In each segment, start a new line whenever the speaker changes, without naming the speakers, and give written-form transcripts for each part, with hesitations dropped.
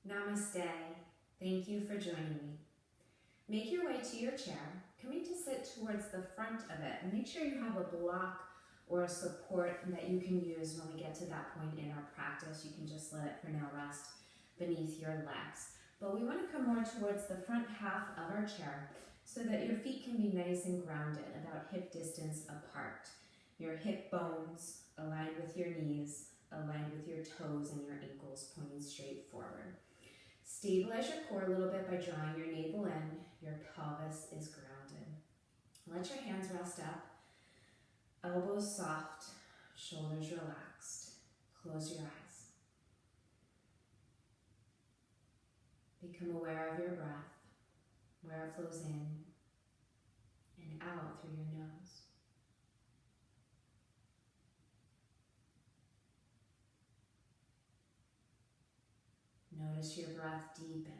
Namaste. Thank you for joining me. Make your way to your chair, coming to sit towards the front of it, and make sure you have a block or a support that you can use when we get to that point in our practice. You can just let it for now rest beneath your legs. But we want to come more towards the front half of our chair so that your feet can be nice and grounded, about hip distance apart. Your hip bones aligned with your knees, aligned with your toes and your ankles pointing straight forward. Stabilize your core a little bit by drawing your navel in. Your pelvis is grounded. Let your hands rest up. Elbows soft, shoulders relaxed. Close your eyes. Become aware of your breath, where it flows in and out through your nose. Notice your breath deepen.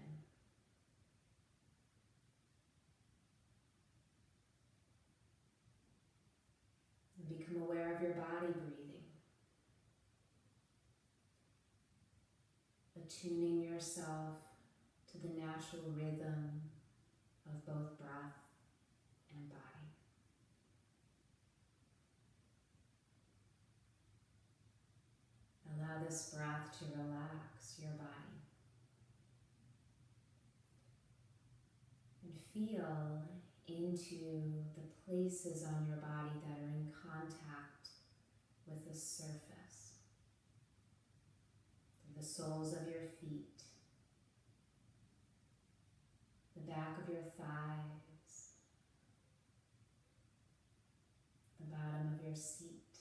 And become aware of your body breathing. Attuning yourself to the natural rhythm of both breath and body. Allow this breath to relax your body. And feel into the places on your body that are in contact with the surface. Through the soles of your feet, the back of your thighs, the bottom of your seat,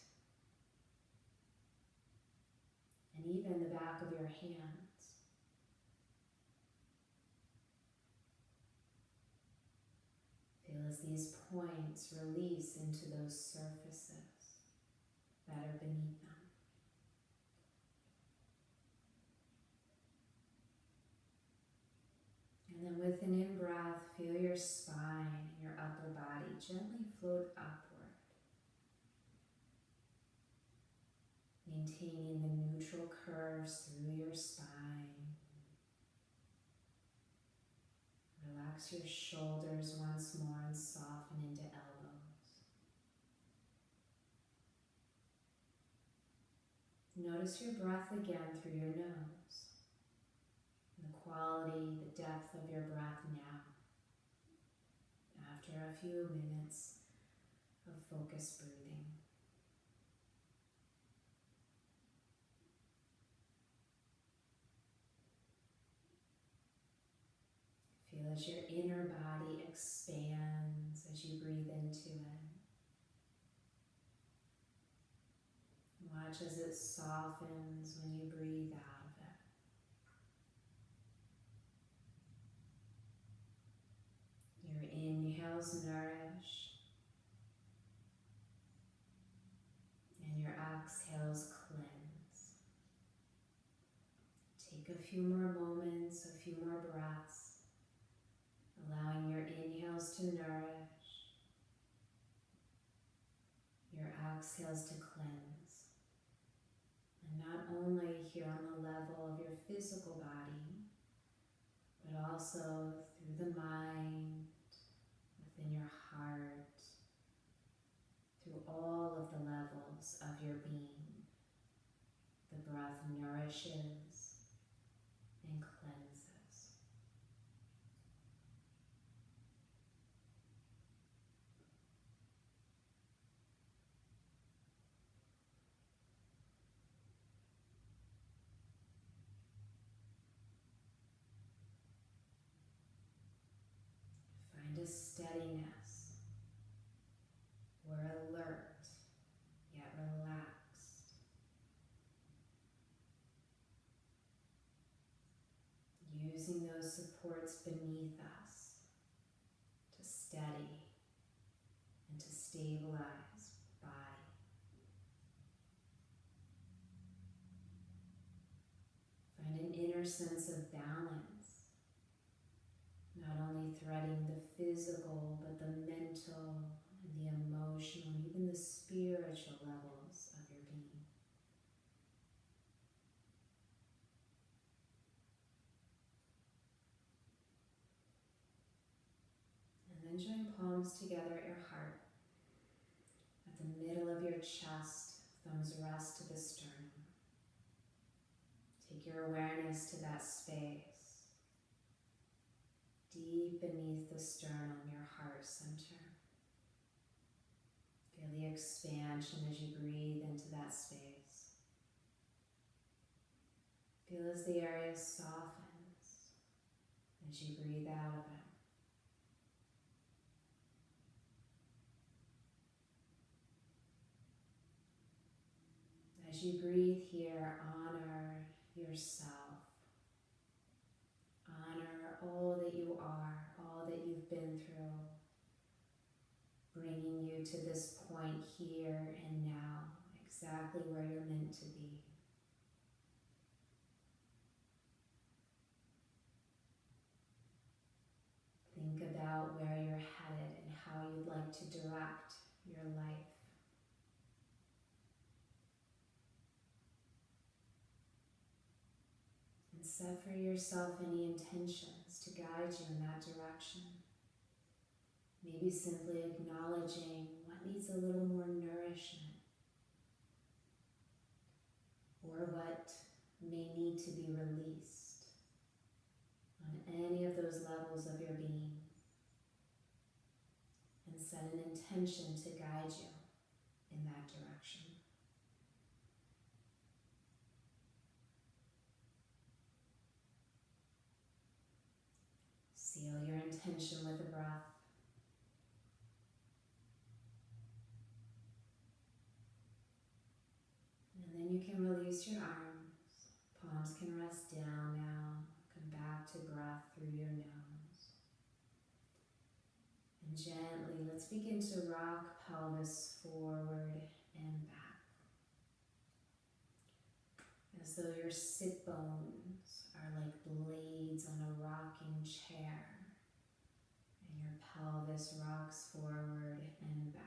and even the back of your hands. Feel as these points release into those surfaces that are beneath them. And then with an in-breath, feel your spine and your upper body gently float upward, maintaining the neutral curves through your spine. Relax your shoulders once more and soften into elbows. Notice your breath again through your nose. The quality, the depth of your breath now, after a few minutes of focused breathing. Feel as your inner body expands as you breathe into it. Watch as it softens when you breathe out of it. Your inhales nourish, and your exhales cleanse. Take a few more moments, a few more breaths, allowing your inhales to nourish, your exhales to cleanse. And not only here on the level of your physical body, but also through the mind, within your heart, through all of the levels of your being. The breath nourishes and cleanses. Find a steadiness. We're alert, yet relaxed. Using those supports beneath us to steady and to stabilize body. Find an inner sense of balance, not only threading the physical, but the mental and the emotional, and even the spiritual levels of your being. then join palms together at your heart. At the middle of your chest, thumbs rest to the sternum. Take your awareness to that space, deep beneath the sternum, your heart center. Feel the expansion as you breathe into that space. Feel as the area softens as you breathe out of it. As you breathe here, honor yourself. Honor all that you are, all that you've been through, bringing you to this point here and now, exactly where you're meant to be. Think about where you're headed and how you'd like to direct your life. And set for yourself any intentions to guide you in that direction. Maybe simply acknowledging what needs a little more nourishment, or what may need to be released on any of those levels of your being. And set an intention to guide you in that direction. Seal your intention with a breath. And then you can release your arms. Palms can rest down now. Come back to breath through your nose. And gently, let's begin to rock pelvis forward and back. As though your sit bones are like blades on a rocking chair. And your pelvis rocks forward and back.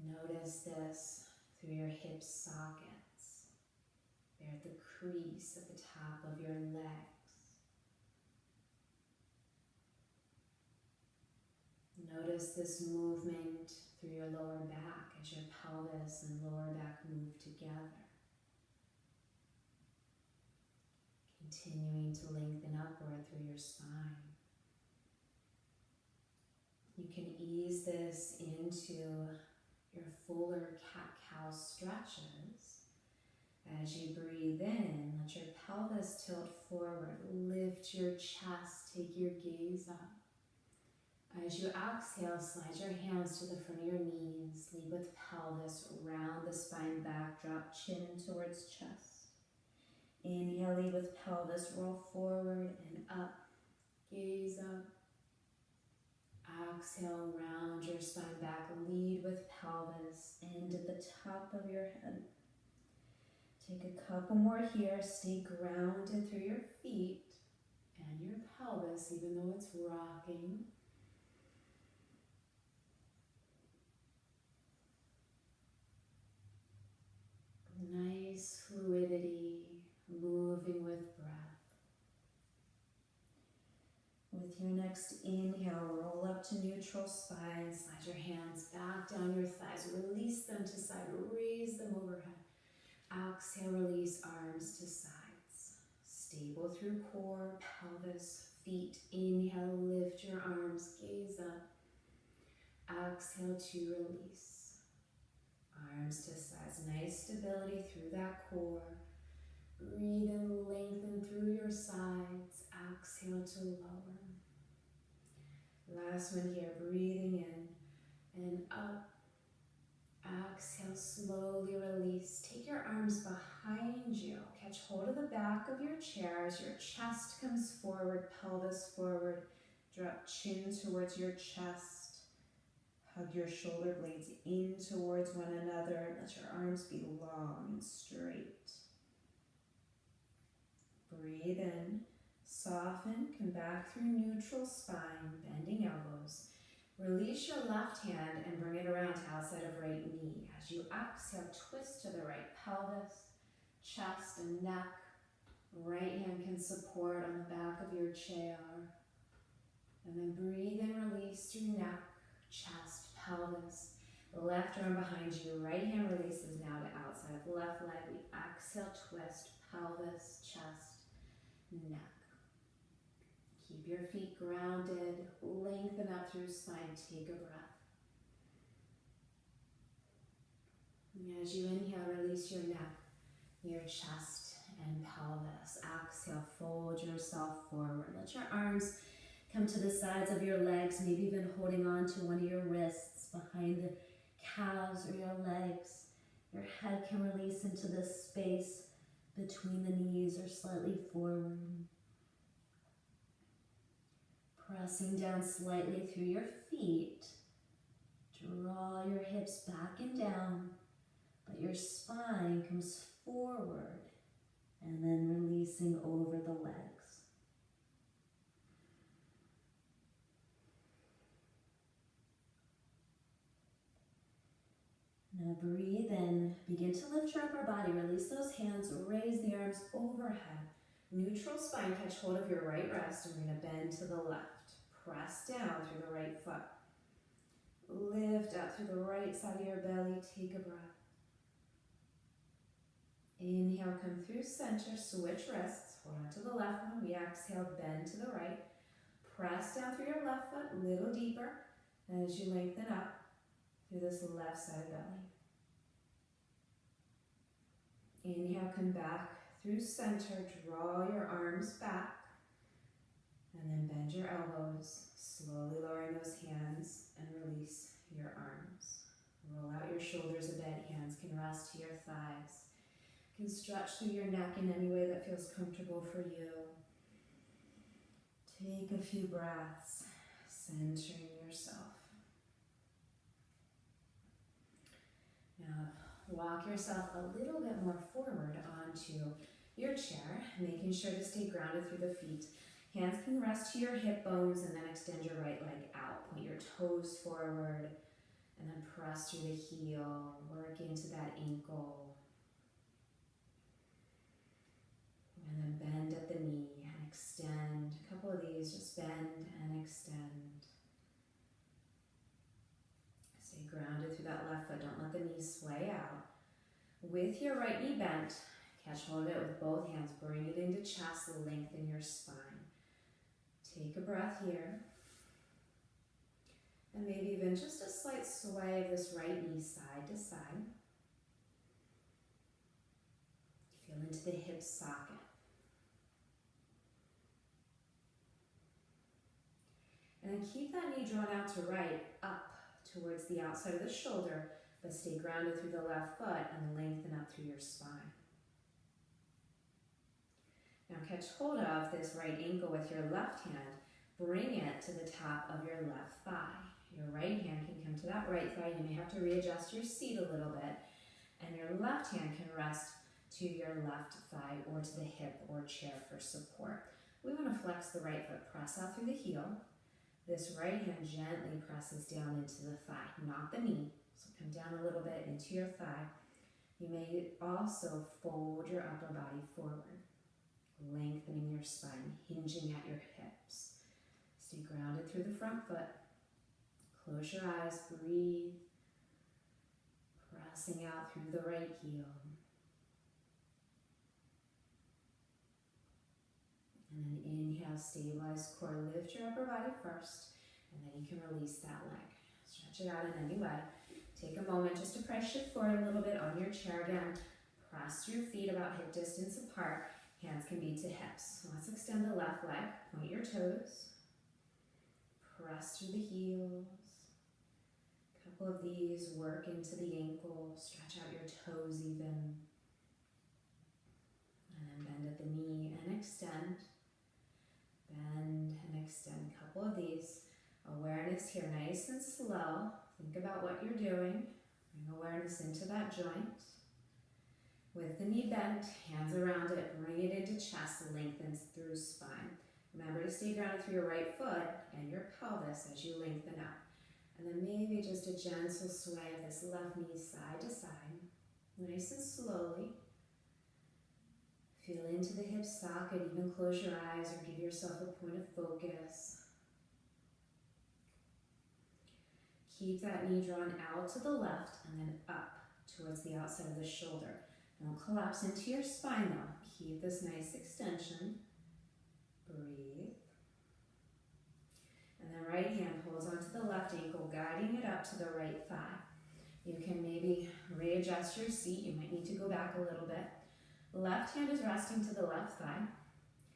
Notice this through your hip sockets. They're at the crease at the top of your legs. Notice this movement through your lower back as your pelvis and lower back move together. Continuing to lengthen upward through your spine. You can ease this into your fuller cat-cow stretches. As you breathe in, let your pelvis tilt forward, lift your chest, take your gaze up. As you exhale, slide your hands to the front of your knees, lead with pelvis, round the spine back, drop chin towards chest. Inhale, lead with pelvis, roll forward and up, gaze up. Exhale, round your spine back, lead with pelvis into the top of your head. Take a couple more here, stay grounded through your feet and your pelvis, even though it's rocking. Nice fluidity, moving with breath. With your next inhale, roll up to neutral spine, slide your hands back down your thighs, release them to side, raise them overhead. Exhale, release arms to sides. Stable through core, pelvis, feet. Inhale, lift your arms, gaze up. Exhale to release. Arms to sides, nice stability through that core. Breathe and lengthen through your sides. Exhale to lower. Last one here, breathing in and up. Exhale, slowly release. Take your arms behind you. Catch hold of the back of your chair as your chest comes forward, pelvis forward. Drop chin towards your chest. Hug your shoulder blades in towards one another. Let your arms be long and straight. Breathe in, soften, come back through neutral spine, bending elbows. Release your left hand and bring it around to outside of right knee. As you exhale, twist to the right pelvis, chest and neck. Right hand can support on the back of your chair. And then breathe and release through neck, chest, pelvis. Left arm behind you, right hand releases now to outside of left leg. We exhale, twist, pelvis, chest, neck. Keep your feet grounded, lengthen up through spine, take a breath. And as you inhale, release your neck, your chest, and pelvis. Exhale, fold yourself forward. Let your arms come to the sides of your legs, maybe even holding on to one of your wrists behind the calves or your legs. Your head can release into the space between the knees or slightly forward. Pressing down slightly through your feet. Draw your hips back and down, but your spine comes forward and then releasing over the legs. Now breathe in, begin to lift your upper body, release those hands, raise the arms overhead. Neutral spine, catch hold of your right wrist, and we're going to bend to the left. Press down through the right foot. Lift up through the right side of your belly, take a breath. Inhale, come through center, switch wrists, hold on to the left one. We exhale, bend to the right. Press down through your left foot, a little deeper, as you lengthen up through this left side belly. Inhale, come back through center, draw your arms back, and then bend your elbows, slowly lowering those hands and release your arms. Roll out your shoulders a bit, hands can rest to your thighs. You can stretch through your neck in any way that feels comfortable for you. Take a few breaths, centering yourself. Now, walk yourself a little bit more forward onto your chair, making sure to stay grounded through the feet. Hands can rest to your hip bones and then extend your right leg out. Point your toes forward and then press through the heel, work into that ankle. And then bend at the knee and extend. A couple of these, just bend and extend. Stay grounded through that left foot. Don't let the knees sway out. With your right knee bent, catch hold of it with both hands. Bring it into chest, lengthen your spine. Take a breath here. And maybe even just a slight sway of this right knee side to side. Feel into the hip socket. And then keep that knee drawn out to right, up towards the outside of the shoulder, but stay grounded through the left foot and lengthen up through your spine. Now catch hold of this right ankle with your left hand. Bring it to the top of your left thigh. Your right hand can come to that right thigh. You may have to readjust your seat a little bit. And your left hand can rest to your left thigh or to the hip or chair for support. We want to flex the right foot. Press out through the heel. This right hand gently presses down into the thigh, not the knee. So come down a little bit into your thigh. You may also fold your upper body forward, lengthening your spine, hinging at your hips. Stay grounded through the front foot. Close your eyes, breathe. Pressing out through the right heel. And then inhale, stabilize core, lift your upper body first, and then you can release that leg. Stretch it out in any way. Take a moment just to press shift forward a little bit on your chair again. Press your feet about hip distance apart. Hands can be to hips. So let's extend the left leg. Point your toes. Press through the heels. A couple of these, work into the ankle. Stretch out your toes even. And then bend at the knee and extend. Bend and extend. A couple of these. Awareness here, nice and slow. Think about what you're doing. Bring awareness into that joint. With the knee bent, hands around it, bring it into chest, lengthens through spine. Remember to stay grounded through your right foot and your pelvis as you lengthen up. And then maybe just a gentle sway of this left knee side to side. Nice and slowly. Feel into the hip socket, even close your eyes or give yourself a point of focus. Keep that knee drawn out to the left and then up towards the outside of the shoulder. Don't collapse into your spine though. Keep this nice extension. Breathe. And then right hand holds onto the left ankle, guiding it up to the right thigh. You can maybe readjust your seat. You might need to go back a little bit. Left hand is resting to the left thigh.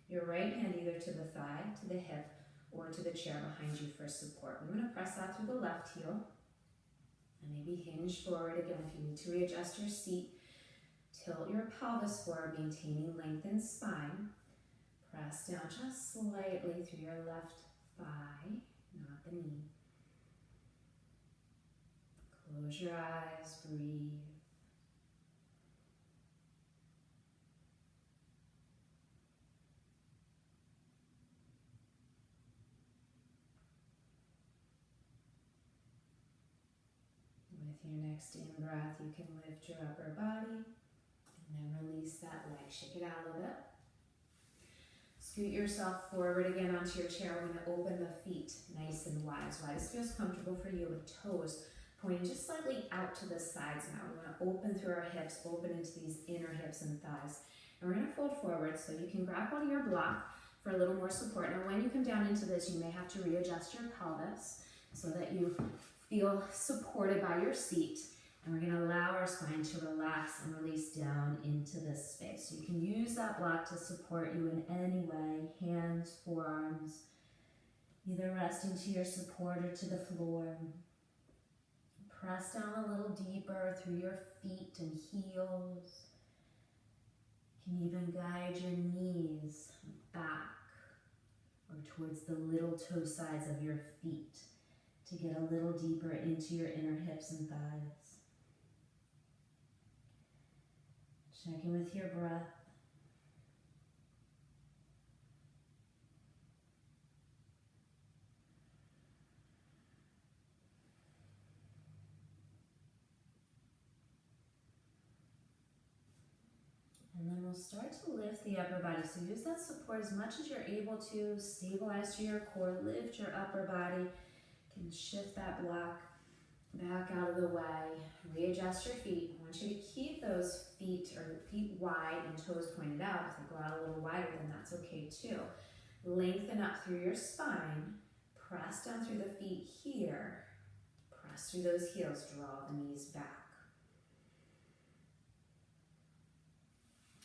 Your right hand either to the thigh, to the hip, or to the chair behind you for support. We're going to press out through the left heel. And maybe hinge forward again if you need to readjust your seat. Tilt your pelvis forward, maintaining lengthened spine. Press down just slightly through your left thigh, not the knee. Close your eyes, breathe. With your next in-breath, you can lift your upper body and then release that leg. Shake it out a little bit. Scoot yourself forward again onto your chair. We're going to open the feet nice and wide, as wide as feels comfortable for you, with toes pointing just slightly out to the sides now. We want to open through our hips, open into these inner hips and thighs. And we're going to fold forward so you can grab onto your block for a little more support. Now when you come down into this, you may have to readjust your pelvis so that you feel supported by your seat. And we're going to allow our spine to relax and release down into this space. You can use that block to support you in any way, hands, forearms, either resting to your support or to the floor. Press down a little deeper through your feet and heels. You can even guide your knees back or towards the little toe sides of your feet to get a little deeper into your inner hips and thighs. Check in with your breath. And then we'll start to lift the upper body. So use that support as much as you're able to. Stabilize to your core, lift your upper body. You can shift that block back out of the way. Readjust your feet. I want you to keep those feet wide and toes pointed out. If they go out a little wider, then that's okay too. Lengthen up through your spine. Press down through the feet here. Press through those heels. Draw the knees back.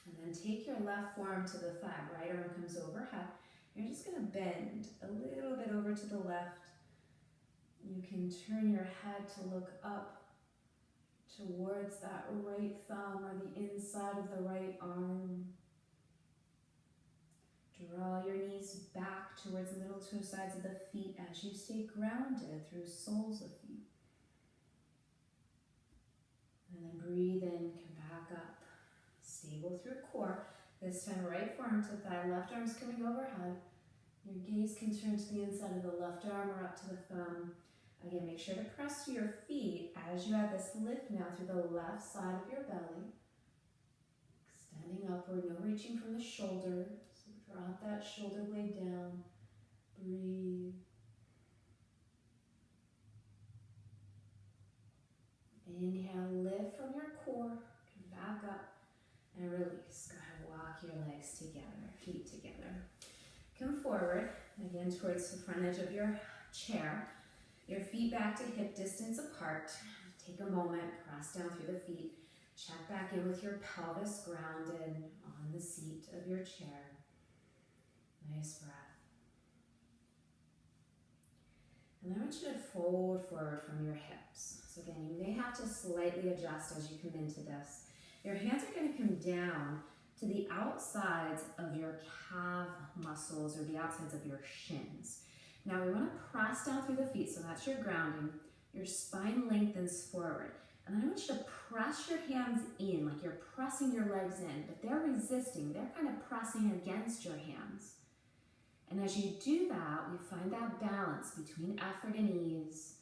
And then take your left forearm to the thigh. Right arm comes overhead. You're just going to bend a little bit over to the left. You can turn your head to look up towards that right thumb or the inside of the right arm. Draw your knees back towards the middle toe sides of the feet as you stay grounded through soles of feet. And then breathe in, come back up. Stable through core. This time right forearm to thigh, left arm's coming overhead. Your gaze can turn to the inside of the left arm or up to the thumb. Again, make sure to press to your feet as you add this lift now through the left side of your belly. Extending upward, no reaching from the shoulder. So drop that shoulder blade down. Breathe. Inhale, lift from your core. Come back up and release. Go ahead, walk your legs together, feet together. Come forward, again towards the front edge of your chair. Your feet back to hip distance apart. Take a moment, press down through the feet. Check back in with your pelvis grounded on the seat of your chair. Nice breath. And I want you to fold forward from your hips. So again, you may have to slightly adjust as you come into this. Your hands are going to come down to the outsides of your calf muscles or the outsides of your shins. Now we want to press down through the feet, so that's your grounding. Your spine lengthens forward. And then I want you to press your hands in, like you're pressing your legs in, but they're resisting. They're kind of pressing against your hands. And as you do that, we find that balance between effort and ease.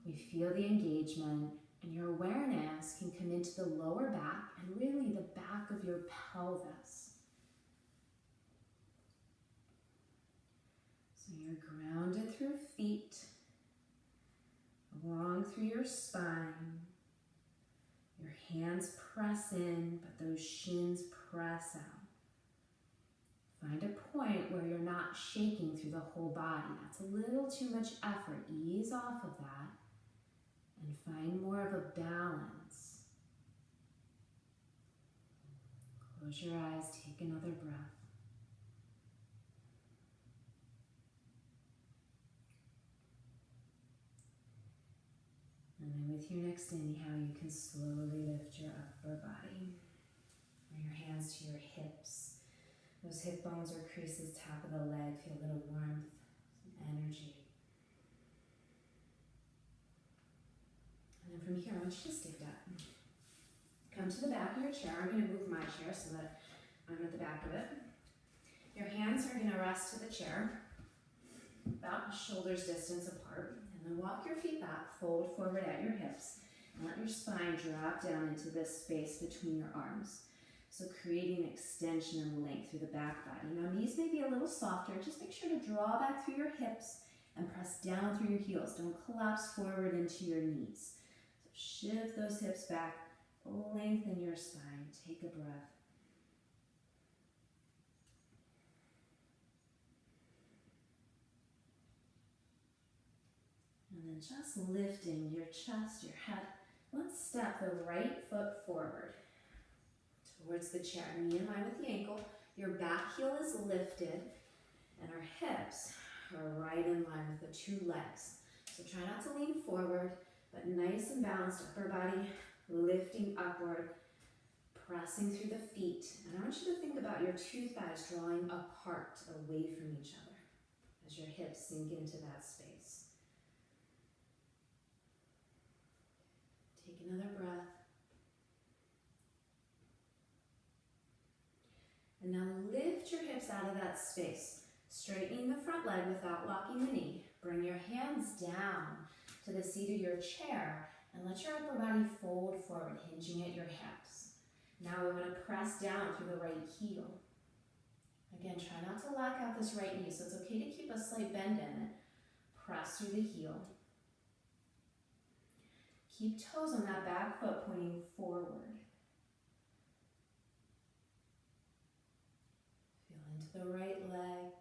We feel the engagement, And your awareness can come into the lower back and really the back of your pelvis. So you're grounded through feet, along through your spine. Your hands press in, but those shins press out. Find a point where you're not shaking through the whole body. That's a little too much effort. Ease off of that and find more of a balance. Close your eyes, take another breath. And then with your next inhale, you can slowly lift your upper body. Bring your hands to your hips. Those hip bones or creases, top of the leg, feel a little warmth, some energy. And then from here, I want you to stand up. Come to the back of your chair. I'm going to move my chair so that I'm at the back of it. Your hands are going to rest to the chair, about shoulders distance apart. And then walk your feet back, fold forward at your hips, and let your spine drop down into this space between your arms. So creating extension and length through the back body. Now knees may be a little softer. Just make sure to draw back through your hips and press down through your heels. Don't collapse forward into your knees. So shift those hips back, lengthen your spine. Take a breath. And then just lifting your chest, your head. Let's step the right foot forward towards the chair, knee in line with the ankle. Your back heel is lifted, and our hips are right in line with the two legs. So try not to lean forward, but nice and balanced upper body, lifting upward, pressing through the feet. And I want you to think about your two thighs drawing apart, away from each other, as your hips sink into that space. Take another breath. And now lift your hips out of that space, straightening the front leg without locking the knee. Bring your hands down to the seat of your chair and let your upper body fold forward, hinging at your hips. Now we're going to press down through the right heel. Again, try not to lock out this right knee, so it's okay to keep a slight bend in it. Press through the heel. Keep toes on that back foot pointing forward. Into the right leg,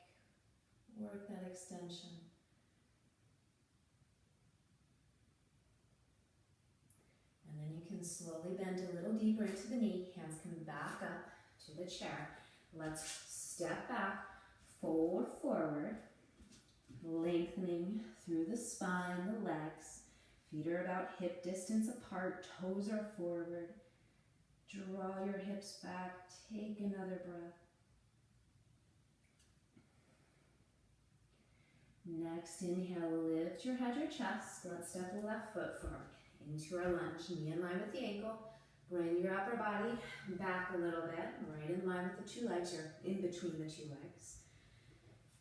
work that extension. And then you can slowly bend a little deeper into the knee, hands come back up to the chair. Let's step back, fold forward, lengthening through the spine, the legs. Feet are about hip distance apart, toes are forward. Draw your hips back, take another breath. Next inhale, lift your head, your chest. Let's step the left foot forward into our lunge, knee in line with the ankle. Bring your upper body back a little bit, right in line with the two legs, or in between the two legs.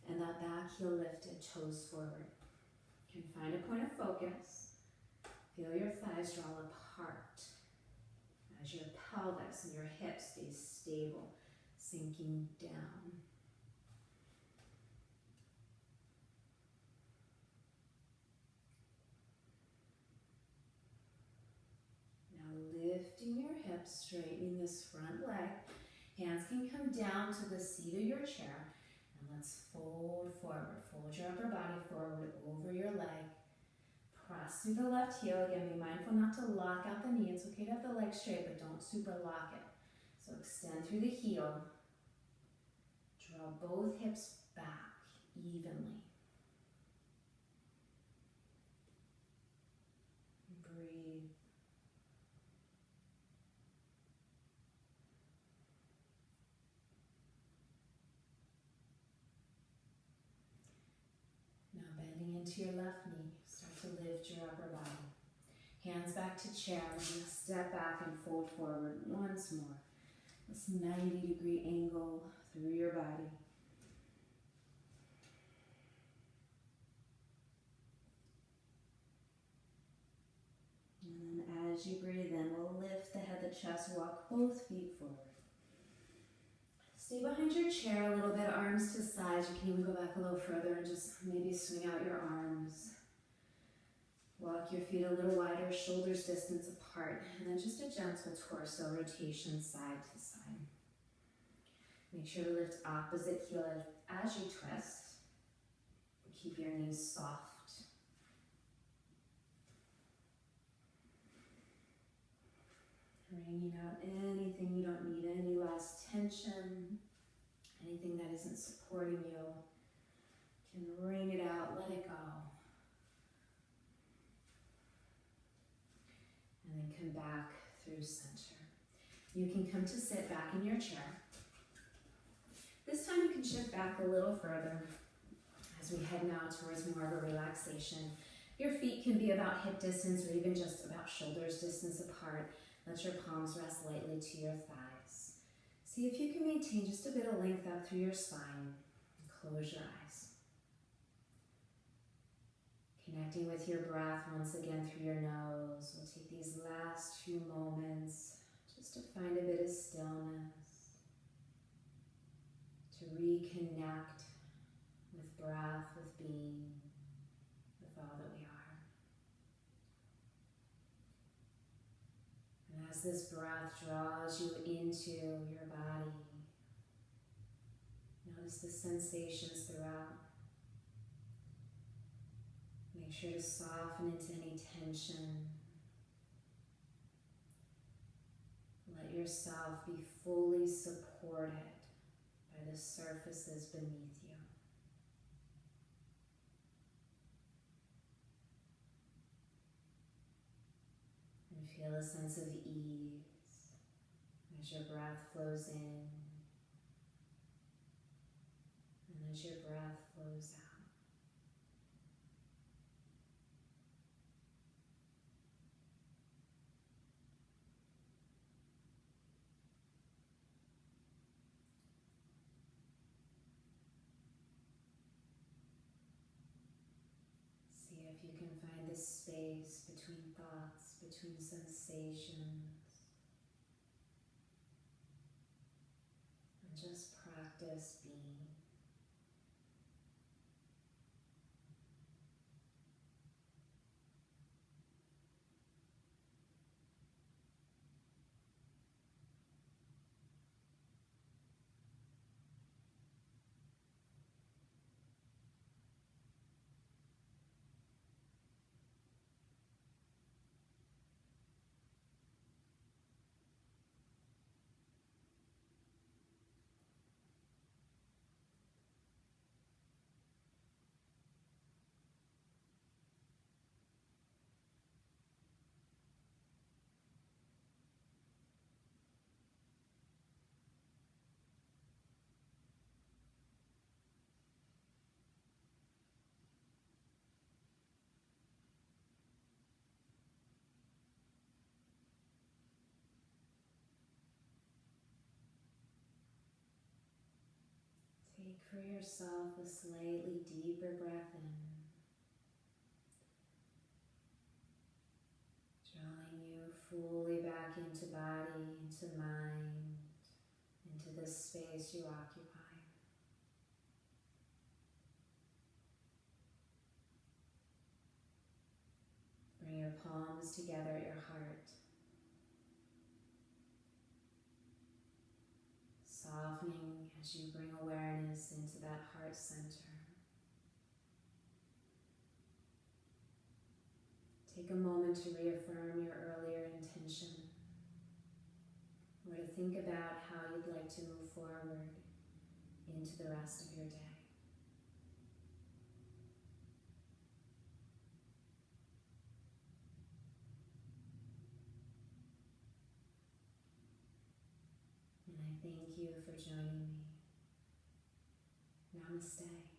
And that back heel lifted, toes forward. You can find a point of focus. Feel your thighs draw apart as your pelvis and your hips stay stable, sinking down. Lifting your hips, straightening this front leg. Hands can come down to the seat of your chair. And let's fold forward. Fold your upper body forward over your leg. Press through the left heel. Again, be mindful not to lock out the knee. It's okay to have the leg straight, but don't super lock it. So extend through the heel. Draw both hips back evenly. Breathe. Into your left knee, start to lift your upper body. Hands back to chair, and step back and fold forward once more. This 90-degree angle through your body. And then as as you breathe in, we'll lift the head, the chest, walk both feet forward. Stay behind your chair a little bit, arms to sides. You can even go back a little further and just maybe swing out your arms. Walk your feet a little wider, shoulders distance apart, and then just a gentle torso rotation side to side. Make sure to lift opposite heel as you twist. Keep your knees soft. Wringing out anything you don't need, any last tension, anything that isn't supporting you. You can wring it out, let it go. And then come back through center. You can come to sit back in your chair. This time you can shift back a little further as we head now towards more of a relaxation. Your feet can be about hip distance or even just about shoulders distance apart. Let your palms rest lightly to your thighs. See if you can maintain just a bit of length up through your spine. Close your eyes. Connecting with your breath once again through your nose. We'll take these last few moments just to find a bit of stillness, to reconnect with breath, with being, with all that we are. And as this breath draws you into your body, notice the sensations throughout. Make sure to soften into any tension. Let yourself be fully supported by the surfaces beneath you. And feel a sense of ease as your breath flows in and as your breath flows out. See if you can find the space between thoughts, between sensations, and just practice being. Take for yourself a slightly deeper breath in, drawing you fully back into body, into mind, into the space you occupy. Bring your palms together at your heart. Softening as you bring awareness into that heart center. Take a moment to reaffirm your earlier intention, or to think about how you'd like to move forward into the rest of your day. And I thank you for joining me. Namaste.